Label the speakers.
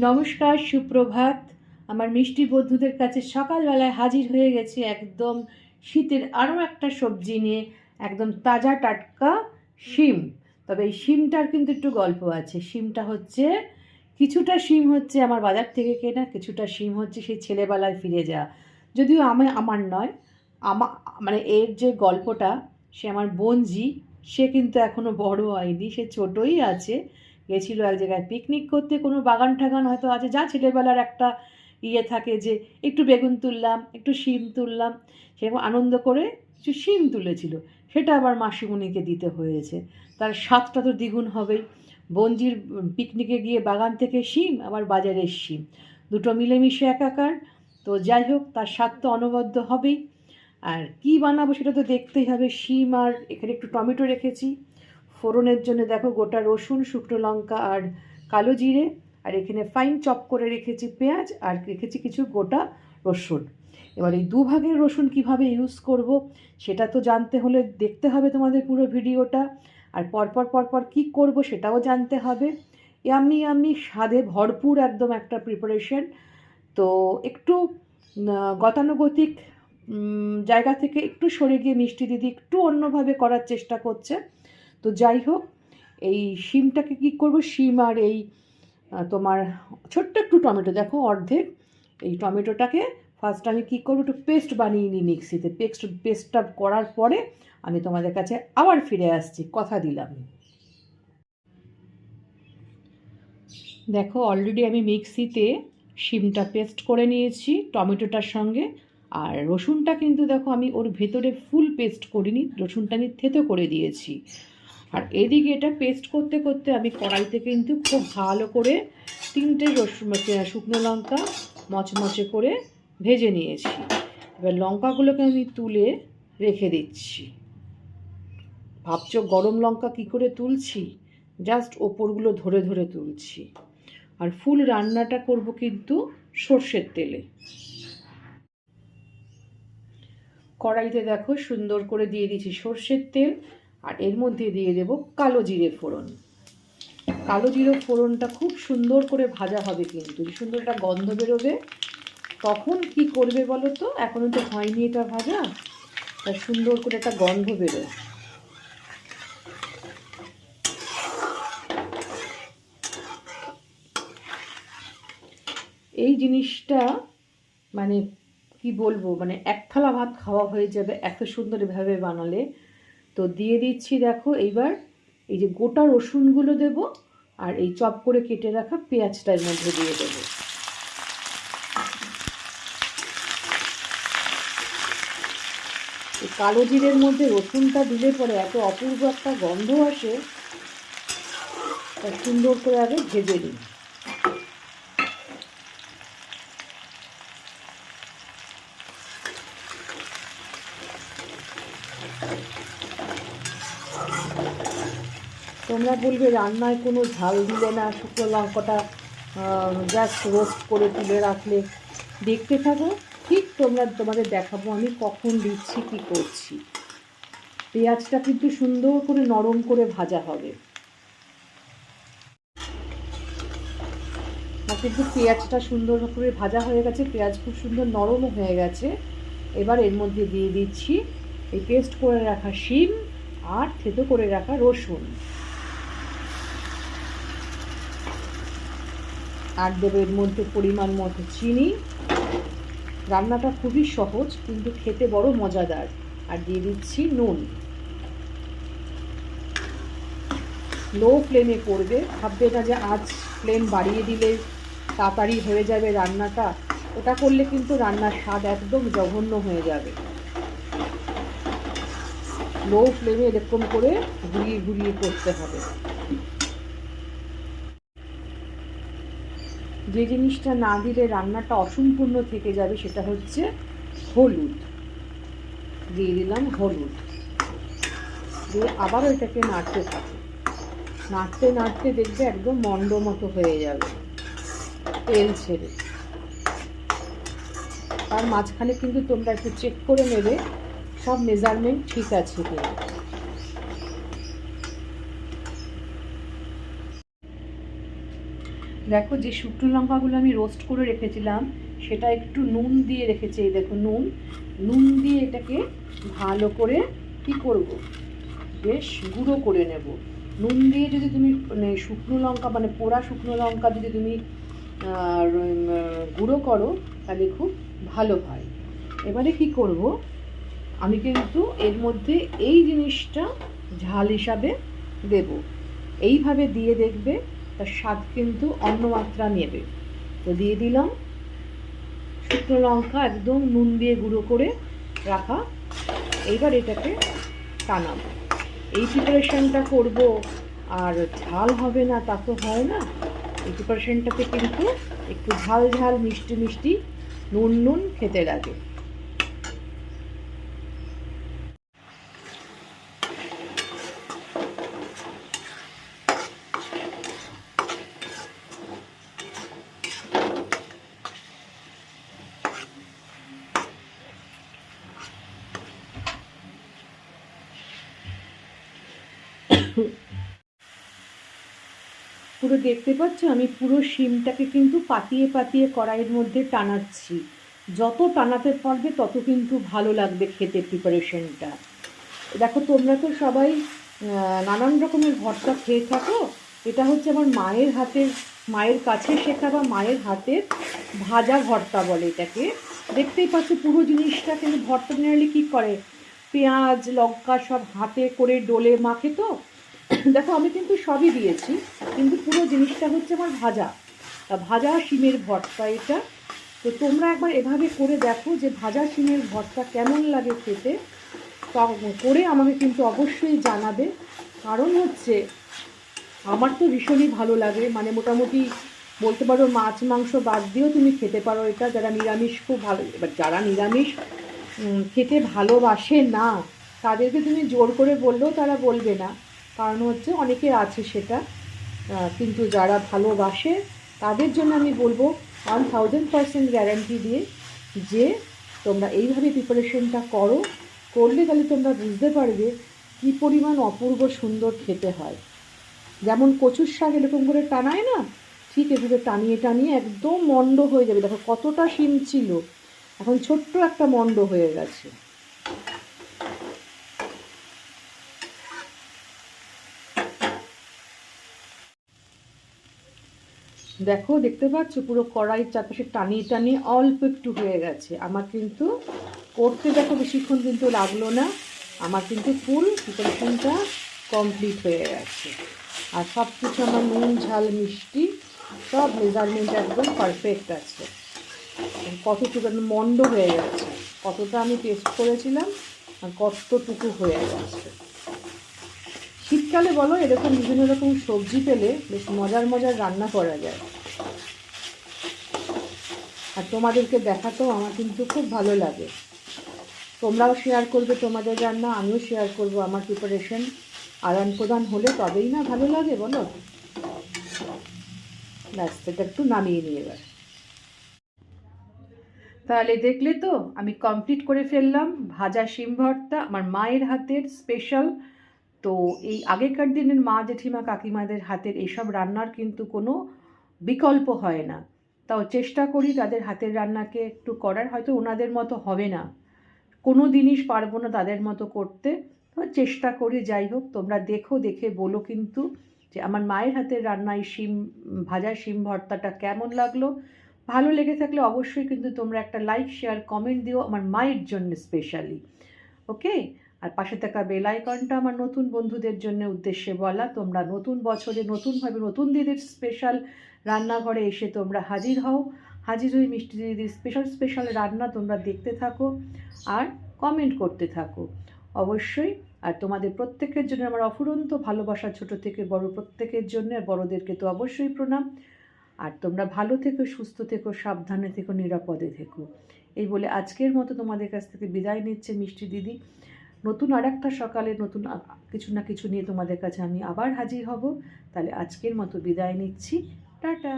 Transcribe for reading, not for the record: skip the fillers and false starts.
Speaker 1: নমস্কার, সুপ্রভাত। আমার মিষ্টি বন্ধুদের কাছে সকালবেলায় হাজির হয়ে গেছি একদম শীতের আরও একটা সবজি নিয়ে, একদম তাজা টাটকা শিম। তবে এই শিমটার কিন্তু একটু গল্প আছে। শিমটা হচ্ছে, কিছুটা শিম হচ্ছে আমার বাজার থেকে কেনা, কিছুটা শিম হচ্ছে সেই ছেলেবেলায় ফিরে যাওয়া। যদিও আমার নয়, মানে এর যে গল্পটা, সে আমার বোনজি, সে কিন্তু এখনও বড় হয়নি, সে ছোটই আছে। গেছিলো এক জায়গায় পিকনিক করতে, কোনো বাগান ঠাগান হয়তো আছে, যা ছেলেবেলার একটা ইয়ে থাকে যে একটু বেগুন তুললাম, একটু শিম তুললাম, সেরকম আনন্দ করে কিছু শিম তুলেছিল। সেটা আবার মাসিমণিকে দিতে হয়েছে, তার স্বাদটা তো দ্বিগুণ হবেই। বঞ্জির পিকনিকে গিয়ে বাগান থেকে শিম, আবার বাজারের শিম, দুটো মিলেমিশে একাকার। তো যাই হোক, তার স্বাদ তো অনবদ্য হবেই। আর কি বানাবো সেটা তো দেখতেই হবে। শিম, আর এখানে একটু টমেটো রেখেছি ফোড়নের জন্য, দেখো গোটা রসুন, শুকনো লঙ্কা আর কালো জিরে, আর এখানে ফাইন চপ করে রেখেছি পেঁয়াজ, আর রেখেছি কিছু গোটা রসুন। এবার এই দুভাগের রসুন কিভাবে ইউজ করব সেটা তো জানতে হলে দেখতে হবে তোমাদের পুরো ভিডিওটা, আর পরপর কি করব সেটাও জানতে হবে। আমি স্বাদে ভরপুর একদম একটা প্রিপারেশন। তো একটু গতানুগতিক জায়গা থেকে একটু সরে গিয়ে মিষ্টি দিদি একটু অন্যভাবে করার চেষ্টা করছে। তো যাই হোক, এই শিমটাকে কী করব, শিম আর এই তোমার ছোট্ট একটু টমেটো, দেখো অর্ধেক, এই টমেটোটাকে ফার্স্ট আমি কী করবো, একটু পেস্ট বানিয়ে নিই মিক্সিতে। পেস্টটা করার পরে আমি তোমাদের কাছে আবার ফিরে আসছি, কথা দিলাম। দেখো অলরেডি আমি মিক্সিতে শিমটা পেস্ট করে নিয়েছি টমেটোটার সঙ্গে। আর রসুনটা কিন্তু দেখো আমি ওর ভেতরে ফুল পেস্ট করিনি, রসুনটা আমি থেতো করে দিয়েছি। আর এদিকে এটা পেস্ট করতে করতে আমি কড়াইতে কিন্তু খুব ভালো করে 3টে শুকনো লঙ্কা মচমচে করে ভেজে নিয়েছি। এবার লঙ্কাগুলোকে আমি তুলে রেখে দিচ্ছি। ভাবছো গরম লঙ্কা কি করে তুলছি, জাস্ট ওপরগুলো ধরে ধরে তুলছি। আর ফুল রান্নাটা করব কিন্তু সর্ষের তেলে। কড়াইতে দেখো সুন্দর করে দিয়ে দিয়েছি সর্ষের তেল, আর এর মধ্যে দিয়ে দেব কালো জিরে ফোড়ন। কালো জিরে ফোড়নটা খুব সুন্দর করে ভাজা হবে, কিন্তু সুন্দর একটা গন্ধ বেরোবে। তখন কি করবে বলো তো, এখনও তো হয়নি এটা ভাজা, তা সুন্দর করে একটা গন্ধ বেরোয়। এই জিনিসটা মানে কি বলবো, মানে এক থালা ভাত খাওয়া হয়ে যাবে এত সুন্দরভাবে বানালে। তো দিয়ে দিচ্ছি দেখো এইবার এই যে গোটা রসুনগুলো দেব, আর এই চপ করে কেটে রাখা পেঁয়াজটার মধ্যে দিয়ে দেব। এই কালো জিরের মধ্যে রসুনটা দিলে পরে এত অপূর্ব একটা গন্ধ আসে, তা সুন্দর করে আগে ভেজে নিই। তোমরা বলবে রান্নায় কোনো ঝাল দিলে না, শুকনো লঙ্কাটা জাস্ট রোস্ট করে তুলে রাখলে। দেখতে থাকো, ঠিক তোমাদের দেখাবো আমি কখন দিচ্ছি, কি করছি। পেঁয়াজটা কিন্তু সুন্দর করে নরম করে ভাজা হবে। আর কিন্তু পেঁয়াজটা সুন্দর করে ভাজা হয়ে গেছে, পেঁয়াজ খুব সুন্দর নরমও হয়ে গেছে। এবার এর মধ্যে দিয়ে দিচ্ছি এই পেস্ট করে রাখা শিম আর থেতো করে রাখা রসুন, আর দেবো এর মধ্যে পরিমাণ মতো চিনি। রান্নাটা খুবই সহজ কিন্তু খেতে বড় মজাদার। আর দিয়ে দিচ্ছি নুন। লো ফ্লেমে করবে, ভাববে না যে আজ ফ্লেম বাড়িয়ে দিলে তাড়াতাড়ি হয়ে যাবে রান্নাটা, ওটা করলে কিন্তু রান্নার স্বাদ একদম জঘন্য হয়ে যাবে। লো ফ্লেমে এরকম করে ঘুরিয়ে ঘুরিয়ে করতে হবে। যে জিনিসটা না দিলে রান্নাটা অসম্পূর্ণ থেকে যাবে সেটা হচ্ছে হলুদ। দিয়ে দিলাম হলুদ, দিয়ে আবারও এটাকে নাড়তে থাকে। নাড়তে নাড়তে দেখবে একদম মন্ড মতো হয়ে যাবে তেল ছেড়ে। তার মাঝখানে কিন্তু তোমরা একটু চেক করে নেবে সব মেজারমেন্ট ঠিক আছে কিনা। দেখো যে শুকনো লঙ্কাগুলো আমি রোস্ট করে রেখেছিলাম সেটা একটু নুন দিয়ে রেখেছি, এই দেখো নুন দিয়ে এটাকে ভালো করে কি করব, বেশ গুঁড়ো করে নেব। নুন দিয়ে যদি তুমি মানে শুকনো লঙ্কা মানে পোড়া শুকনো লঙ্কা যদি তুমি গুঁড়ো করো তাহলে খুব ভালো হয়। এবারে কি করব, আমি কিন্তু এর মধ্যে এই জিনিসটা ঝাল হিসাবে দেব। এইভাবে দিয়ে দেখবে তার স্বাদ কিন্তু অন্য মাত্রা নেবে। তো দিয়ে দিলাম শুকনো লঙ্কা একদম নুন দিয়ে গুঁড়ো করে রাখা। এইবার এটাকে টানাবো। এই প্রিপারেশনটা করব, আর ঝাল হবে না তা তো হয় না। এই প্রিপারেশনটাতে কিন্তু একটু ঝাল ঝাল মিষ্টি মিষ্টি নুন খেতে লাগে। পুরো দেখতে পাচ্ছ আমি পুরো শিমটাকে কিন্তু পাতিয়ে পাতিয়ে কড়াইয়ের মধ্যে টানাচ্ছি। যত টানাতে পারবে তত কিন্তু ভালো লাগবে খেতে প্রিপারেশনটা। দেখো তোমরা তো সবাই নানান রকমের ভর্তা খেয়ে থাকো। এটা হচ্ছে আমার মায়ের কাছে শেখা বা মায়ের হাতের ভাজা ভর্তা বলে এটাকে। দেখতেই পাচ্ছ পুরো জিনিসটা কিন্তু ভর্তা জেনারেলি কী করে, পেঁয়াজ লঙ্কা সব হাতে করে ডলে মাখে। তো দেখো আমি কিন্তু সবই দিয়েছি, কিন্তু পুরো জিনিসটা হচ্ছে আমার ভাজা শিমের ভর্তা এটা। তো তোমরা একবার এভাবে করে দেখো যে ভাজা শিমের ভর্তা কেমন লাগে খেতে, করে আমাকে কিন্তু অবশ্যই জানাবে। কারণ হচ্ছে আমার তো ভীষণই ভালো লাগে, মানে মোটামুটি বলতে পারো মাছ মাংস বাদ দিয়েও তুমি খেতে পারো এটা। যারা নিরামিষ খুব ভালো, এবার যারা নিরামিষ খেতে ভালোবাসে না তাদেরকে তুমি জোর করে বললেও তারা বলবে না, কারণ হচ্ছে অনেকের আছে সেটা। কিন্তু যারা ভালোবাসে তাদের জন্য আমি বলবো 1000% গ্যারান্টি দিয়ে যে তোমরা এইভাবে প্রিপারেশনটা করলে তাহলে তোমরা বুঝতে পারবে কী পরিমাণ অপূর্ব সুন্দর খেতে হয়। যেমন কচুর শাক এরকম করে টানায় না, ঠিক এভাবে টানিয়ে টানিয়ে একদম মন্ড হয়ে যাবে। দেখো কতটা শিম ছিল, এখন ছোট্ট একটা মন্ড হয়ে গেছে। দেখো দেখতে পাচ্ছ পুরো কড়াইয়ের চারপাশে টানিয়ে টানিয়ে অল্প একটু হয়ে গেছে। আমার কিন্তু করতে দেখো বেশিক্ষণ কিন্তু লাগলো না, আমার কিন্তু ফুল প্রিপারেশনটা কমপ্লিট হয়ে গেছে। আর সব কিছু আমার নুন ঝাল মিষ্টি সব মেজারমেন্ট একদম পারফেক্ট আছে। কতটুকু মন্ড হয়ে গেছে, কতটা আমি টেস্ট করেছিলাম আর কতটুকু হয়ে গেছে। শীতকালে বলো এরকম বিভিন্ন রকম সবজি পেলে বেশ মজার রান্না করা যায়। আর তোমাদেরকে দেখাতেও আমার কিন্তু খুব ভালো লাগে। তোমরাও শেয়ার করবে তোমাদের রান্না, আমিও শেয়ার করব আমার প্রিপারেশন। আদান প্রদান হলে তবেই না ভালো লাগে বলো। ব্যাস এটা একটু নামিয়ে নিয়ে এবার। তাহলে দেখলে তো আমি কমপ্লিট করে ফেললাম ভাজা শিম ভর্তা, আমার মায়ের হাতের স্পেশাল। তো এই আগেকার দিনের মা জেঠিমা কাকিমাদের হাতের এইসব রান্নার কিন্তু কোনো বিকল্প হয় না। তাও চেষ্টা করি তাদের হাতের রান্নাকে একটু করার, হয়তো ওনাদের মতো হবে না, কোনো জিনিস পারবো না তাদের মতো করতে, তো চেষ্টা করি। যাই হোক তোমরা দেখে বলো কিন্তু যে আমার মায়ের হাতের রান্না এই ভাজা শিম ভর্তাটা কেমন লাগলো। ভালো লেগে থাকলে অবশ্যই কিন্তু তোমরা একটা লাইক শেয়ার কমেন্ট দিও আমার মায়ের জন্য স্পেশালি। ওকে, আর পাশে থাকা বেল আইকনটা আমার নতুন বন্ধুদের জন্য উদ্দেশ্যে বলা, তোমরা নতুন বছরে নতুনভাবে নতুন দিদির স্পেশাল রান্নাঘরে এসে তোমরা হাজির হয়ে মিষ্টি দিদির স্পেশাল রান্না তোমরা দেখতে থাকো আর কমেন্ট করতে থাকো অবশ্যই। আর তোমাদের প্রত্যেকের জন্য আমার অফুরন্ত ভালোবাসা, ছোট থেকে বড় প্রত্যেকের জন্য, আর বড়দেরকে তো অবশ্যই প্রণাম। আর তোমরা ভালো থেকো, সুস্থ থেকো, সাবধানে থেকো, নিরাপদে থেকো, এই বলে আজকের মতো তোমাদের কাছ থেকে বিদায় নিচ্ছে মিষ্টি দিদি। নতুন আর একটা সকালে নতুন কিছু না কিছু নিয়ে তোমাদের কাছে আমি আবার হাজির হব। তাহলে আজকের মতো বিদায় নিচ্ছি, টাটা।